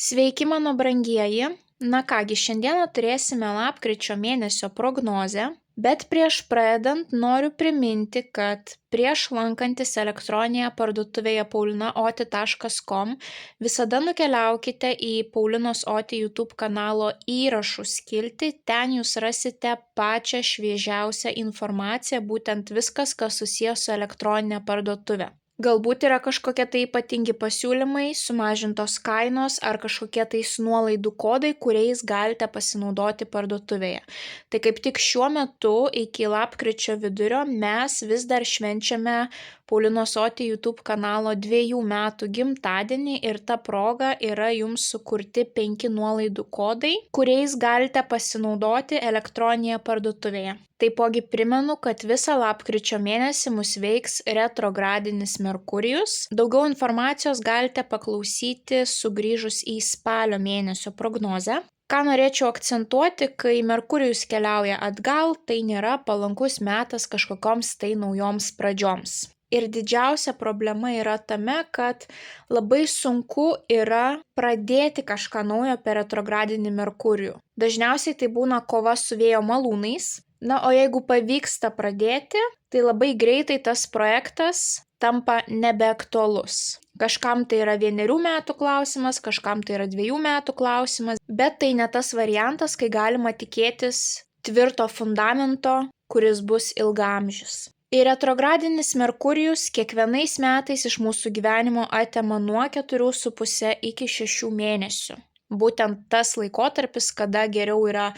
Sveiki, mano brangieji. Na kągi, šiandieną turėsime lapkričio mėnesio prognozę, bet prieš pradedant noriu priminti, kad prieš lankantis elektroninėje parduotuvėje paulinaoti.com visada nukeliaukite į Paulinos Oti YouTube kanalo įrašų skiltį, ten jūs rasite pačią šviežiausią informaciją, būtent viskas, kas susijęs su elektroninė parduotuvė. Galbūt yra kažkokie tai ypatingi pasiūlymai, sumažintos kainos ar kažkokie tais nuolaidų kodai, kuriais galite pasinaudoti parduotuvėje. Tai kaip tik šiuo metu iki lapkričio vidurio mes vis dar švenčiame Paulinos Oti YouTube kanalo 2 metų gimtadienį ir ta proga yra jums sukurti 5 nuolaidų kodai, kuriais galite pasinaudoti elektroninėje parduotuvėje. Taipogi primenu, kad visą lapkričio mėnesį mus veiks retrogradinis Merkurijus. Daugiau informacijos galite paklausyti sugrįžus į spalio mėnesio prognozę. Ką norėčiau akcentuoti, kai Merkurijus keliauja atgal, tai nėra palankus metas kažkokioms tai naujoms pradžioms. Ir didžiausia problema yra tame, kad labai sunku yra pradėti kažką naujo per retrogradinį Merkurijų. Dažniausiai tai būna kova su vėjo malūnais. Na, o jeigu pavyksta pradėti, tai labai greitai tas projektas tampa nebeaktualus. Kažkam tai yra 1 metų klausimas, kažkam tai yra 2 metų klausimas, bet tai ne tas variantas, kai galima tikėtis tvirto fundamento, kuris bus ilgaamžis. Ir retrogradinis Merkurijus kiekvienais metais iš mūsų gyvenimo atima nuo 4,5 iki 6 mėnesių. Būtent tas laikotarpis, kada geriau yra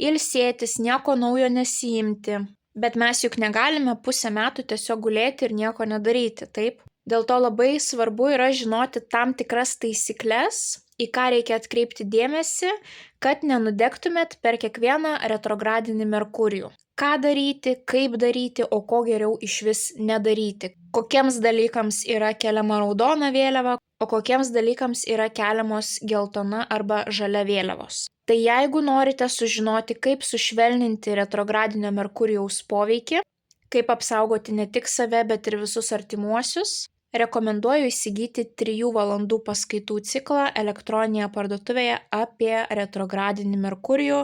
ilsėtis, nieko naujo nesiimti. Bet mes juk negalime pusę metų tiesiog gulėti ir nieko nedaryti, taip? Dėl to labai svarbu yra žinoti tam tikras taisyklės, į ką reikia atkreipti dėmesį, kad nenudegtumėt per kiekvieną retrogradinį Merkurijų. Ką daryti, kaip daryti, o ko geriau išvis nedaryti. Kokiems dalykams yra keliama raudona vėliava, o kokiems dalykams yra keliamos geltona arba žalia vėliavos. Tai jeigu norite sužinoti, kaip sušvelninti retrogradinio Merkurijaus poveikį, kaip apsaugoti ne tik save, bet ir visus artimuosius, rekomenduoju įsigyti 3 valandų paskaitų ciklą elektroninėje parduotuvėje apie retrogradinį Merkurijų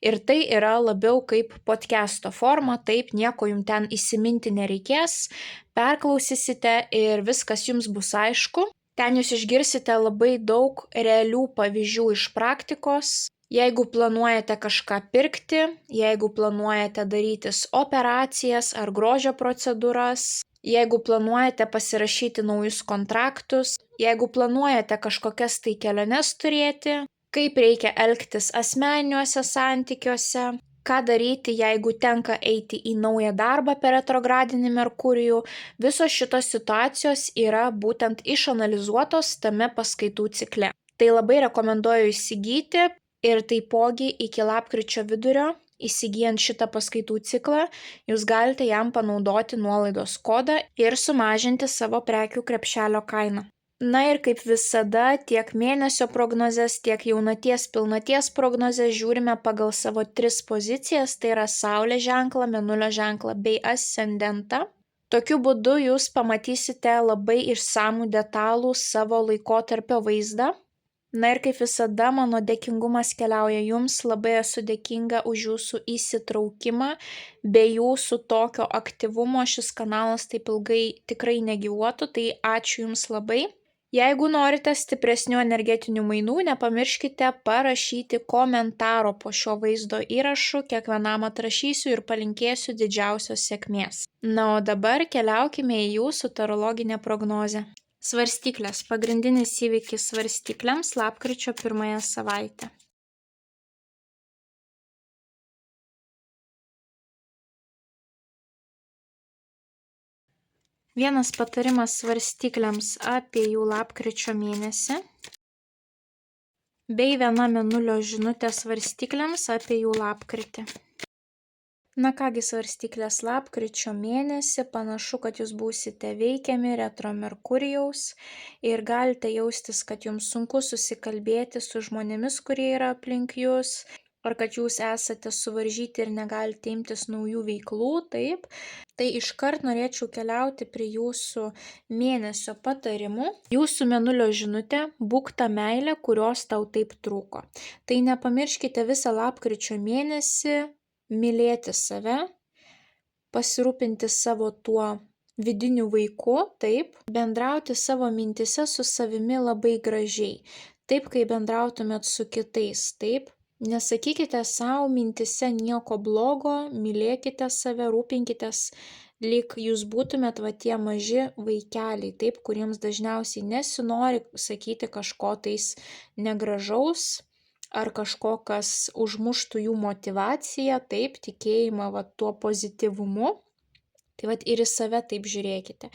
ir tai yra labiau kaip podcast'o forma, taip nieko jums ten įsiminti nereikės, perklausysite ir viskas jums bus aišku. Ten jūs išgirsite labai daug realių pavyzdžių iš praktikos. Jeigu planuojate kažką pirkti, jeigu planuojate darytis operacijas ar grožio procedūras, jeigu planuojate pasirašyti naujus kontraktus, jeigu planuojate kažkokias tai keliones turėti, kaip reikia elgtis asmeniniuose santykiuose, ką daryti, jeigu tenka eiti į naują darbą per retrogradinį Merkurijų, visos šitos situacijos yra būtent išanalizuotos tame paskaitų cikle. Tai labai rekomenduoju įsigyti ir taipogi iki lapkričio vidurio, įsigijant šitą paskaitų ciklą, jūs galite jam panaudoti nuolaidos kodą ir sumažinti savo prekių krepšelio kainą. Na ir kaip visada, tiek mėnesio prognozes, tiek jaunaties pilnaties prognozes žiūrime pagal savo 3 pozicijas, tai yra Saulės ženklą, Mėnulio ženklą bei ascendentą. Tokiu būdu jūs pamatysite labai išsamų detalų savo laikotarpio vaizdą. Na ir kaip visada, mano dėkingumas keliauja jums, labai esu dėkinga už jūsų įsitraukimą, be jūsų tokio aktyvumo šis kanalas taip ilgai tikrai negyvuotų, tai ačiū jums labai. Jeigu norite stipresnių energetinių mainų, nepamirškite parašyti komentaro po šio vaizdo įrašu, kiekvienam atrašysiu ir palinkėsiu didžiausios sėkmės. Na o dabar keliaukime į jūsų tarologinę prognozę. Svarstyklės. Pagrindinis įvykis svarstyklėms lapkričio 1 savaitę. Vienas patarimas svarstyklėms apie jų lapkričio mėnesį, bei viena Mėnulio žinutė svarstyklėms apie jų lapkritį. Na kągi, svarstyklės lapkričio mėnesį, panašu, kad jūs būsite veikiami retro Merkurijaus ir galite jaustis, kad jums sunku susikalbėti su žmonėmis, kurie yra aplink jūs. ar kad jūs esate suvaržyti ir negalite imtis naujų veiklų, taip, tai iškart norėčiau keliauti prie jūsų mėnesio patarimų. Jūsų mėnulio žinutė – būk ta meilė, kurios tau taip trūko. Tai nepamirškite visą lapkričio mėnesį mylėti save, pasirūpinti savo tuo vidiniu vaiku, taip, bendrauti savo mintise su savimi labai gražiai, taip, kaip bendrautumėt su kitais, taip. Nesakykite savo mintise nieko blogo, mylėkite save, rūpinkitės, lyg jūs būtumėt va tie maži vaikeliai, taip, kuriems dažniausiai nesinori sakyti kažko tais negražaus ar kažko, kas užmuštų jų motyvaciją, taip, tikėjimą va tuo pozityvumu. Tai vat ir į save taip žiūrėkite.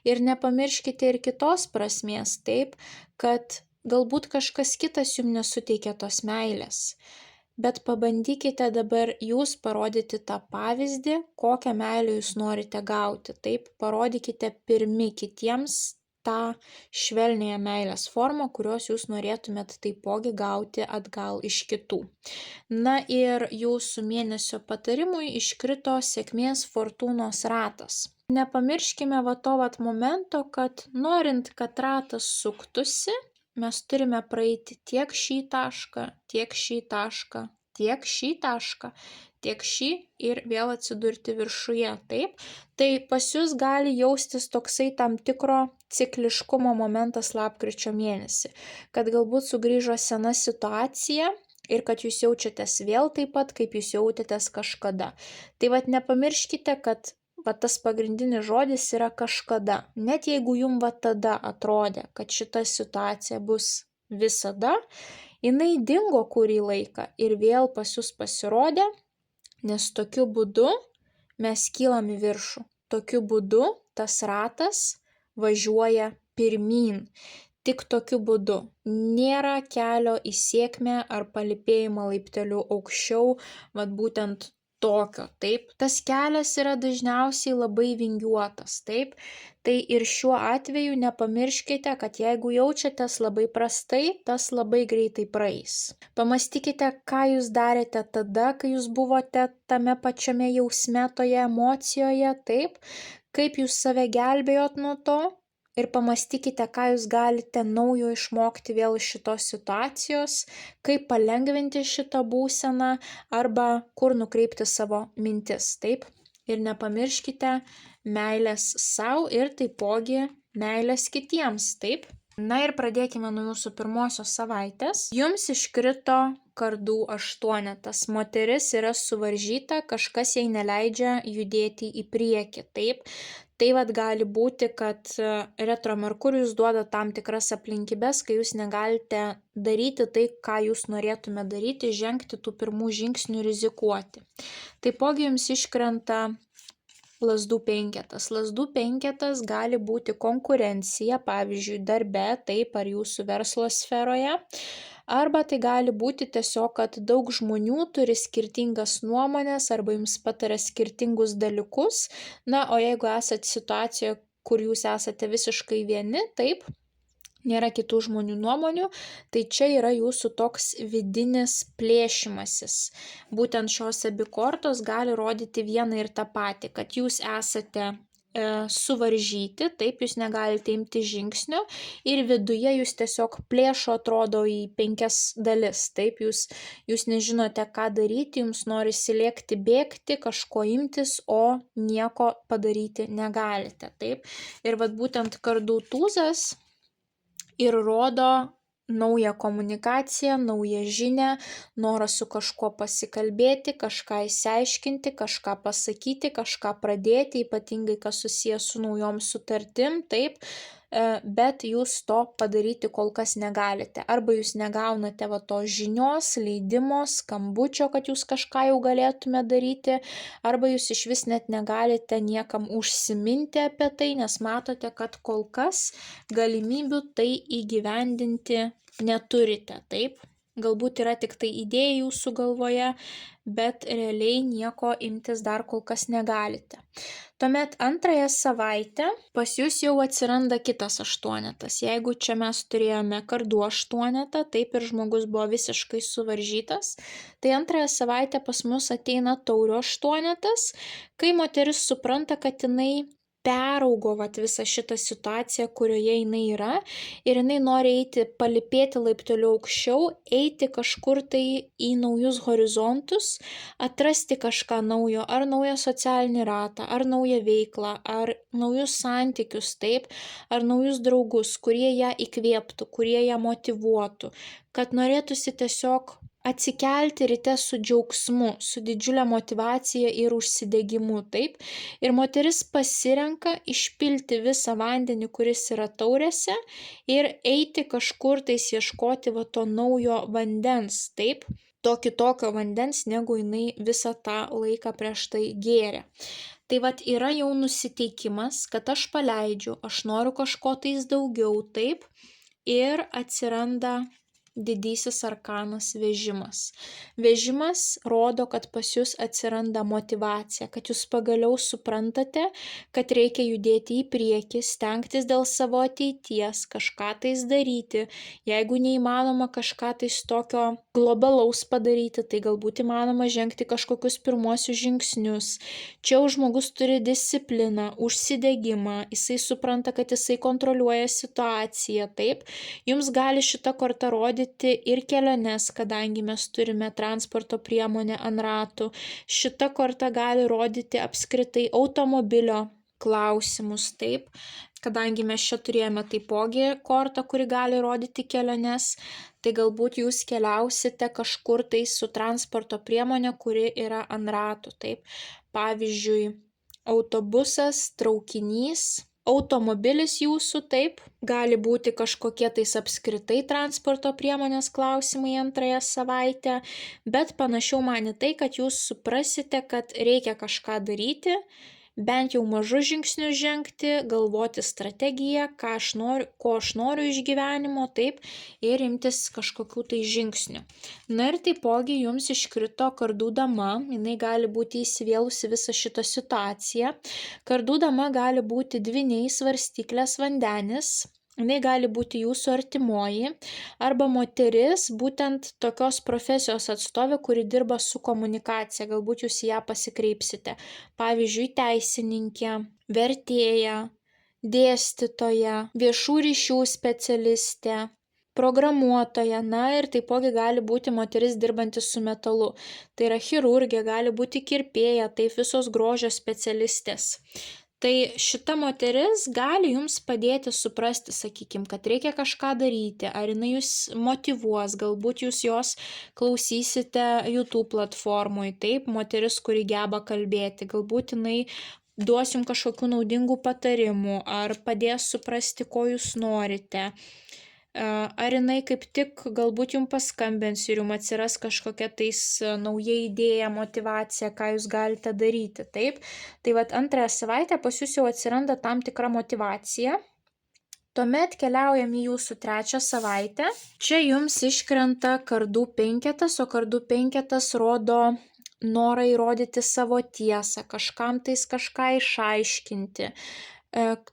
Ir nepamirškite ir kitos prasmės, taip, kad galbūt kažkas kitas jums nesuteikia tos meilės, bet pabandykite dabar jūs parodyti tą pavyzdį, kokią meilę jūs norite gauti, taip, parodykite pirmi kitiems tą švelnėją meilės formą, kurios jūs norėtumėt taipogi gauti atgal iš kitų. Na ir jūsų mėnesio patarimui iškrito sėkmės fortūnos ratas. Nepamirškime va to vat momento, kad norint, kad ratas suktųsi, mes turime praeiti tiek šį tašką, tiek šį tašką, tiek šį tašką, tiek šį ir vėl atsidurti viršuje, taip? Tai pas jūs gali jaustis toksai tam tikro cikliškumo momentas lapkričio mėnesį, kad galbūt sugrįžo sena situacija ir kad jūs jaučiatės vėl taip pat, kaip jūs jautėtės kažkada. Tai vat nepamirškite, kad va tas pagrindinis žodis yra kažkada. Net jeigu jums va tada atrodė, kad šita situacija bus visada, jinai dingo kurį laiką ir vėl pas jūs pasirodė, nes tokiu būdu mes kylam į viršų. Tokiu būdu tas ratas važiuoja pirmyn. Tik tokiu būdu. Nėra kelio į sėkmę ar palypėjimą laipteliu aukščiau, vat būtent tokio, taip. Tas kelias yra dažniausiai labai vingiuotas, taip. Tai ir šiuo atveju nepamirškite, kad jeigu jaučiatės labai prastai, tas labai greitai praeis. Pamastykite, ką jūs darėte tada, kai jūs buvote tame pačiame jausme, toje emocijoje, taip, kaip jūs save gelbėjot nuo to. Ir pamastykite, ką jūs galite naujo išmokti vėl iš šitos situacijos, kaip palengvinti šitą būseną arba kur nukreipti savo mintis, taip? Ir nepamirškite meilės savo ir taipogi meilės kitiems, taip? Na ir pradėkime nuo jūsų pirmosios savaitės. Jums iškrito kardų aštuonetas. Moteris yra suvaržyta, kažkas jai neleidžia judėti į priekį, taip? Tai vat gali būti, kad retro Merkurijus duoda tam tikras aplinkybės, kai jūs negalite daryti tai, ką jūs norėtume daryti, žengti tų pirmų žingsnių, rizikuoti. Taipogi jums iškrenta lazdų penketas. Lazdų penketas gali būti konkurencija, pavyzdžiui, darbe, taip, ar jūsų verslo sferoje. Arba tai gali būti tiesiog, kad daug žmonių turi skirtingas nuomonės arba jums pataria skirtingus dalykus. Na, o jeigu esate situacijoje, kur jūs esate visiškai vieni, taip, nėra kitų žmonių nuomonių, tai čia yra jūsų toks vidinis plėšimasis. Būtent šios abi kortos gali rodyti vieną ir tą patį, kad jūs esate suvaržyti, taip, jūs negalite imti žingsnio ir viduje jūs tiesiog plėšo, atrodo, į 5 dalis, taip, jūs nežinote, ką daryti, jums norisi lėkti, bėgti, kažko imtis, o nieko padaryti negalite, taip. Ir vat būtent kardų tūzas ir rodo naują komunikaciją, naują žinią, norą su kažkuo pasikalbėti, kažką išsiaiškinti, kažką pasakyti, kažką pradėti, ypatingai kas susijęs su naujom sutartim, taip, bet jūs to padaryti kol kas negalite. Arba jūs negaunate va tos žinios, leidimo, skambučio, kad jūs kažką jau galėtume daryti, arba jūs iš vis net negalite niekam užsiminti apie tai, nes matote, kad kol kas galimybių tai įgyvendinti neturite, taip? Galbūt yra tik tai idėja jūsų galvoje, bet realiai nieko imtis dar kol kas negalite. Tuomet antrąją savaitę pas jūs jau atsiranda kitas aštuonetas. Jeigu čia mes turėjome kardų aštuonetą, taip ir žmogus buvo visiškai suvaržytas, tai antrąją savaitę pas mus ateina taurių aštuonetas, kai moteris supranta, kad jinai peraugo visą šitą situaciją, kurioje jinai yra ir jinai nori eiti, palipėti laipteliu aukščiau, eiti kažkur tai į naujus horizontus, atrasti kažką naujo, ar naują socialinį ratą, ar naują veiklą, ar naujus santykius, taip, ar naujus draugus, kurie ją įkvėptų, kurie ją motyvuotų, kad norėtųsi tiesiog atsikelti ryte su džiaugsmu, su didžiulė motyvacija ir užsidegimu, taip. Ir moteris pasirenka išpilti visą vandenį, kuris yra taurėse, ir eiti kažkur tais ieškoti to naujo vandens, taip. To kitokio vandens, negu jinai visą tą laiką prieš tai gėrė. Tai yra jau nusiteikimas, kad aš paleidžiu, aš noriu kažko tais daugiau, taip. Ir atsiranda didysis arkanas vežimas. Vežimas rodo, kad pas jūs atsiranda motyvacija, kad jūs pagaliau suprantate, kad reikia judėti į priekį, stengtis dėl savo ateities, kažką tais daryti. Jeigu neįmanoma kažką tais tokio globalaus padaryti, tai galbūt įmanoma žengti kažkokius pirmuosius žingsnius. Čia jau žmogus turi discipliną, užsidegimą, jisai supranta, kad jisai kontroliuoja situaciją, taip. Jums gali šita korta rodyti ir keliones, kadangi mes turime transporto priemonę ant ratų. Šita korta gali rodyti apskritai automobilio klausimus, taip, kadangi mes čia turėjome taipogi kortą, kuri gali rodyti keliones, tai galbūt jūs keliausite kažkur tai su transporto priemonė, kuri yra ant ratų, taip. Pavyzdžiui, autobusas, traukinys, automobilis jūsų, taip, gali būti kažkokie tais apskritai transporto priemonės klausimai antrąją savaitę, bet panašiau man į tai, kad jūs suprasite, kad reikia kažką daryti, bent jau mažus žingsnius žengti, galvoti strategiją, ko aš noriu iš gyvenimo, taip, ir imtis kažkokių tai žingsnių. Na ir taipogi jums iškrito kardų dama, jinai gali būti įsivėlusi visą šitą situaciją. Kardų dama gali būti dvyniai, svarstyklės, vandenis. Jinai gali būti jūsų artimoji arba moteris, būtent tokios profesijos atstovė, kuri dirba su komunikacija, galbūt jūs į ją pasikreipsite. Pavyzdžiui, teisininkė, vertėja, dėstytoja, viešų ryšių specialistė, programuotoja, na ir taipogi gali būti moteris dirbanti su metalu. Tai yra chirurgė, gali būti kirpėja, tai visos grožio specialistės. Tai šita moteris gali jums padėti suprasti, sakykime, kad reikia kažką daryti, ar jinai jūs motyvuos, galbūt jūs jos klausysite YouTube platformoje, taip, moteris, kuri geba kalbėti, galbūt jinai duos jums kažkokių naudingų patarimų, ar padės suprasti, ko jūs norite. Ar jinai kaip tik galbūt jums paskambins ir jums atsiras kažkokia tais nauja idėja, motivacija, ką jūs galite daryti, taip. Tai antrąją savaitę pas jūs jau atsiranda tam tikra motivacija. Tuomet keliaujam į jūsų trečią savaitę. Čia jums iškrenta kardų penketas, o kardų penketas rodo norą įrodyti savo tiesą, kažkam tais kažką išaiškinti.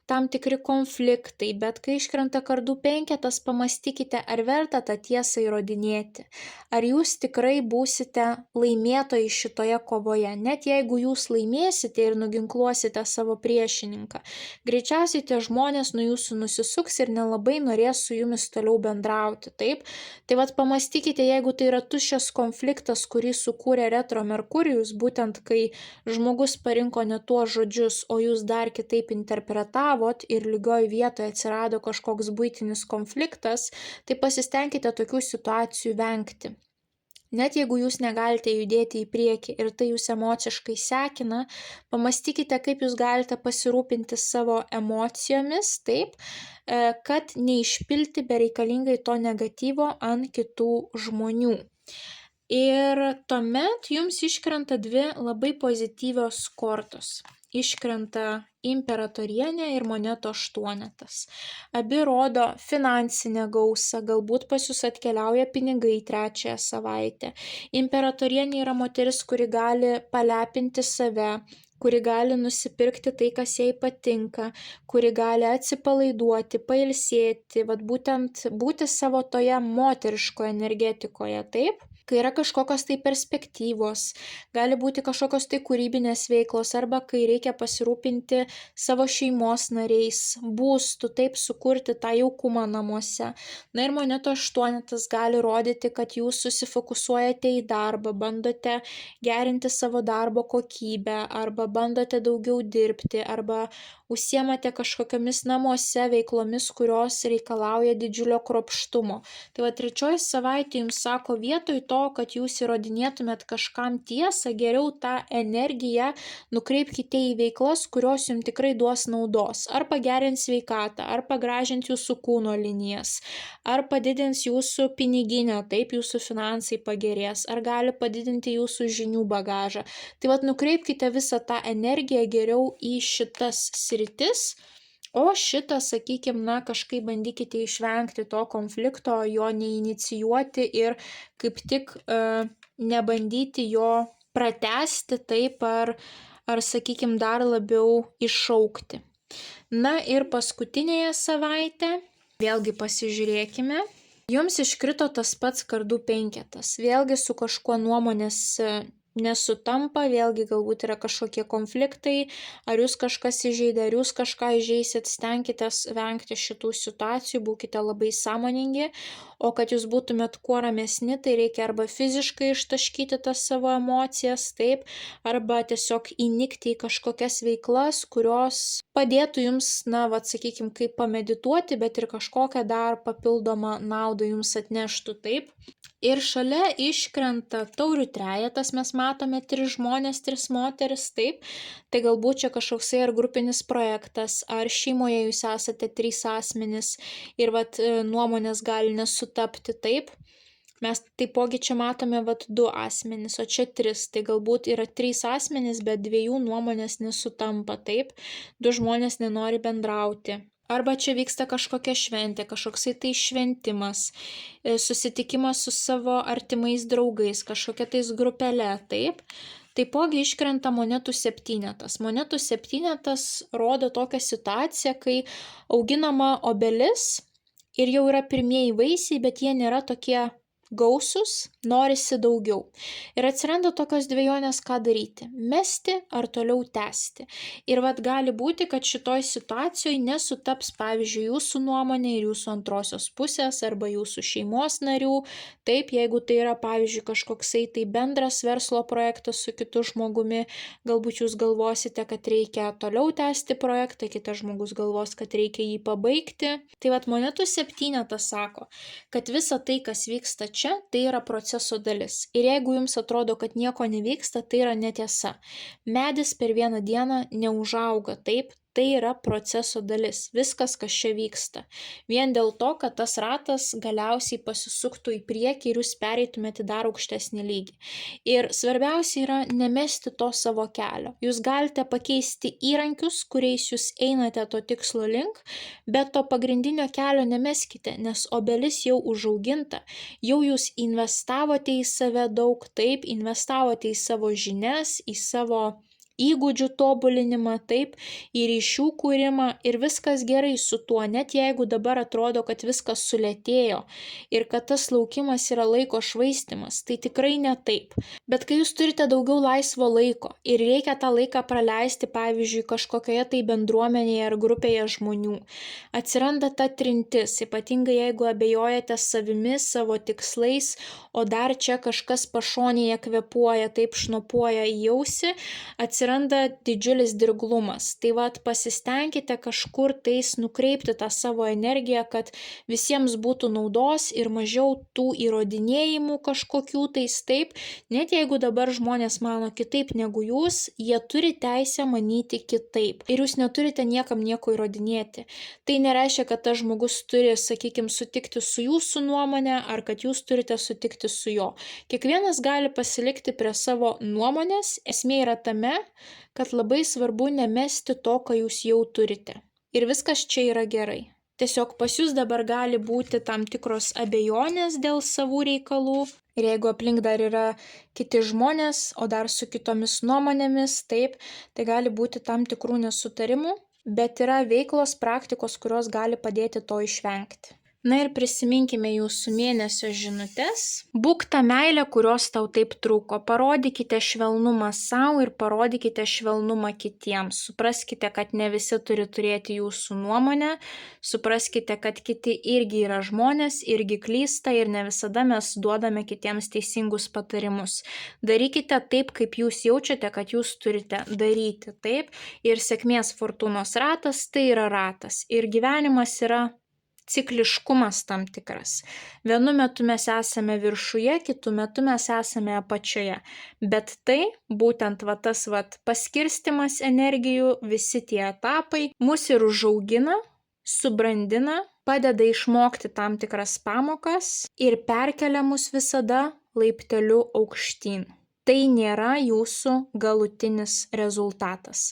Tam tikri konfliktai, bet kai iškrenta kardų penketas, pamastykite, ar verta tą tiesą įrodinėti, ar jūs tikrai būsite laimėtojai šitoje kovoje, net jeigu jūs laimėsite ir nuginkluosite savo priešininką, greičiausiai tie žmonės nuo jūsų nusisuks ir nelabai norės su jumis toliau bendrauti, taip? Tai pamastykite, jeigu tai yra tuščias konfliktas, kurį sukūrė retro Merkurijus, būtent kai žmogus parinko ne tuos žodžius, o jūs dar kitaip interpretavote ir lygioj vietoje atsirado kažkoks buitinis konfliktas, tai pasistengkite tokių situacijų vengti. Net jeigu jūs negalite judėti į priekį ir tai jūs emociškai sekina, pamastykite, kaip jūs galite pasirūpinti savo emocijomis, taip, kad neišpilti bereikalingai to negatyvo ant kitų žmonių. Ir tuomet jums iškrenta dvi labai pozityvios kortos. iškrenta imperatorienė ir monetų aštuonetas. Abi rodo finansinę gausą, galbūt pas jūs atkeliauja pinigai trečiąją savaitę. Imperatorienė yra moteris, kuri gali palepinti save, kuri gali nusipirkti tai, kas jai patinka, kuri gali atsipalaiduoti, pailsėti, vat būtent būti savo toje moteriškoje energetikoje, taip? Kai yra kažkokios tai perspektyvos, gali būti kažkokios tai kūrybinės veiklos arba kai reikia pasirūpinti savo šeimos nariais, būstų, taip sukurti tą jaukumą namuose. Na ir monetų aštuonetas gali rodyti, kad jūs susifokusuojate į darbą, bandote gerinti savo darbo kokybę arba bandote daugiau dirbti arba užsiemate kažkokiamis namuose veiklomis, kurios reikalauja didžiulio kruopštumo. Tai va trečioji savaitė jums sako, vietoj to, kad jūs įrodinėtumėt kažkam tiesą, geriau tą energiją nukreipkite į veiklas, kurios jums tikrai duos naudos. Ar pagerins sveikatą, ar pagražins jūsų kūno linijas, ar padidins jūsų piniginę, taip jūsų finansai pagerės, ar gali padidinti jūsų žinių bagažą. Tai vat nukreipkite visą tą energiją geriau į šitas sritis. O šitą, sakykime, kažkaip bandykite išvengti to konflikto, jo neinicijuoti ir kaip tik nebandyti jo pratęsti taip ar sakykime, dar labiau iššaukti. Na ir paskutinėje savaitę, vėlgi pasižiūrėkime, jums iškrito tas pats kardų penketas, vėlgi su kažkuo nuomonės nesutampa, vėlgi galbūt yra kažkokie konfliktai, ar jūs kažkas įžeidė, ar jūs kažką įžeisit, stenkitės vengti šitų situacijų, būkite labai sąmoningi, o kad jūs būtumėt kuo ramesni, tai reikia arba fiziškai ištaškyti tas savo emocijas, taip, arba tiesiog įnikti į kažkokias veiklas, kurios padėtų jums, na, sakykime, kaip pamedituoti, bet ir kažkokią dar papildomą naudą jums atneštų, taip. Ir šalia iškrenta taurių trejetas, mes matome 3 žmonės, 3 moteris, taip, tai galbūt čia kažkoksai ar grupinis projektas, ar šeimoje jūs esate 3 asmenys ir nuomonės gali nesutapti, taip. Mes taipogi čia matome 2 asmenys, o čia 3, tai galbūt yra 3 asmenys, bet 2 nuomonės nesutampa, taip, 2 žmonės nenori bendrauti. Arba čia vyksta kažkokia šventė, kažkoksai tai šventimas, susitikimas su savo artimais draugais, kažkokia tais grupelė, taip. Taipogi iškrenta monetų septynetas. Monetų septynetas rodo tokią situaciją, kai auginama obelis ir jau yra pirmieji vaisiai, bet jie nėra tokie gausus, norisi daugiau. Ir atsiranda tokios dvejonės, ką daryti – mesti ar toliau tęsti. Ir gali būti, kad šitoj situacijoje nesutaps, pavyzdžiui, jūsų nuomonė ir jūsų antrosios pusės arba jūsų šeimos narių. Taip, jeigu tai yra, pavyzdžiui, kažkoksai tai bendras verslo projektas su kitu žmogumi, galbūt jūs galvosite, kad reikia toliau tęsti projektą, kitas žmogus galvos, kad reikia jį pabaigti. Tai monetų septynetas sako, kad visa tai, kas vyksta čia, tai yra proceso dalis. Ir jeigu jums atrodo, kad nieko nevyksta, tai yra netiesa. Medis per vieną dieną neužauga, taip, tai yra proceso dalis. Viskas, kas čia vyksta. Vien dėl to, kad tas ratas galiausiai pasisuktų į priekį ir jūs pereitumėte dar aukštesnį lygį. Ir svarbiausia yra nemesti to savo kelio. Jūs galite pakeisti įrankius, kuriais jūs einate to tikslo link, bet to pagrindinio kelio nemeskite, nes obelis jau užauginta. Jau jūs investavote į save daug, taip, investavote į savo žinias, į savo įgūdžių tobulinimą, taip, į ryšių kūrimą ir viskas gerai su tuo, net jeigu dabar atrodo, kad viskas sulėtėjo ir kad tas laukimas yra laiko švaistimas, tai tikrai ne taip. Bet kai jūs turite daugiau laisvo laiko ir reikia tą laiką praleisti, pavyzdžiui, kažkokioje tai bendruomenėje ar grupėje žmonių, atsiranda ta trintis, ypatingai jeigu abejojate savimi, savo tikslais, o dar čia kažkas pašonėje kvėpuoja, taip šnopuoja į ausį, atsiranda didžiulis dirglumas. Tai pasistengkite kažkur tais nukreipti tą savo energiją, kad visiems būtų naudos ir mažiau tų įrodinėjimų kažkokių tais, taip. Net jeigu dabar žmonės mano kitaip negu jūs, jie turi teisę manyti kitaip. Ir jūs neturite niekam nieko įrodinėti. Tai nereiškia, kad tas žmogus turi, sakykime, sutikti su jūsų nuomonė ar kad jūs turite sutikti su jo. Kiekvienas gali pasilikti prie savo nuomonės. Esmė yra tame, kad labai svarbu nemesti to, ką jūs jau turite. Ir viskas čia yra gerai. Tiesiog pas jūs dabar gali būti tam tikros abejonės dėl savų reikalų. Ir jeigu aplink dar yra kiti žmonės, o dar su kitomis nuomonėmis, taip, tai gali būti tam tikrų nesutarimų, bet yra veiklos, praktikos, kurios gali padėti to išvengti. Na ir prisiminkime jūsų mėnesio žinutes. Būk ta meilė, kurios tau taip trūko. Parodykite švelnumą savo ir parodykite švelnumą kitiems. Supraskite, kad ne visi turi turėti jūsų nuomonę. Supraskite, kad kiti irgi yra žmonės, irgi klysta ir ne visada mes duodame kitiems teisingus patarimus. Darykite taip, kaip jūs jaučiate, kad jūs turite daryti. Taip. Ir sėkmės fortūnos ratas tai yra ratas. Ir gyvenimas yra cikliškumas tam tikras. Vienu metu mes esame viršuje, kitu metu mes esame apačioje. Bet tai, būtent tas paskirstimas energijų, visi tie etapai, mus ir užaugina, subrandina, padeda išmokti tam tikras pamokas ir perkelia mus visada laipteliu aukštyn. Tai nėra jūsų galutinis rezultatas.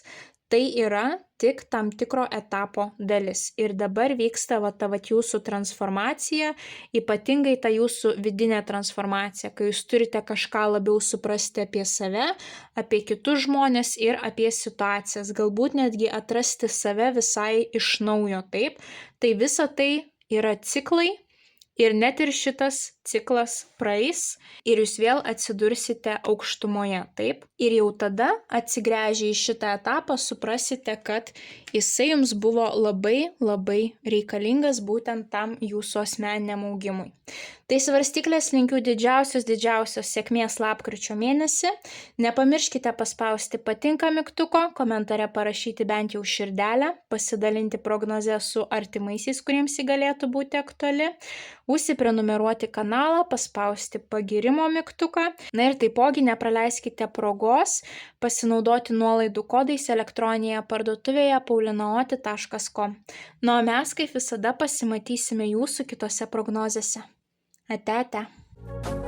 Tai yra tik tam tikro etapo dalis. Ir dabar vyksta jūsų transformacija, ypatingai ta jūsų vidinė transformacija, kai jūs turite kažką labiau suprasti apie save, apie kitus žmonės ir apie situacijas. Galbūt netgi atrasti save visai iš naujo, taip. Tai visa tai yra ciklai. Ir net ir šitas ciklas praeis ir jūs vėl atsidursite aukštumoje, taip? Ir jau tada atsigręžę į šitą etapą suprasite, kad jisai jums buvo labai, labai reikalingas būtent tam jūsų asmeniniam augimui. Tai svarstyklės linkiu didžiausios sėkmės lapkričio mėnesį. Nepamirškite paspausti patinka mygtuko, komentare parašyti bent jau širdelę, pasidalinti prognozę su artimaisiais, kuriems ji galėtų būti aktuali. Užsiprenumeruoti kanalą, paspausti pagirimo mygtuką. Na ir taipogi nepraleiskite progos pasinaudoti nuolaidų kodais elektroninėje parduotuvėje paulinaoti.com. Na, o mes kaip visada pasimatysime jūsų kitose prognozėse. Ate.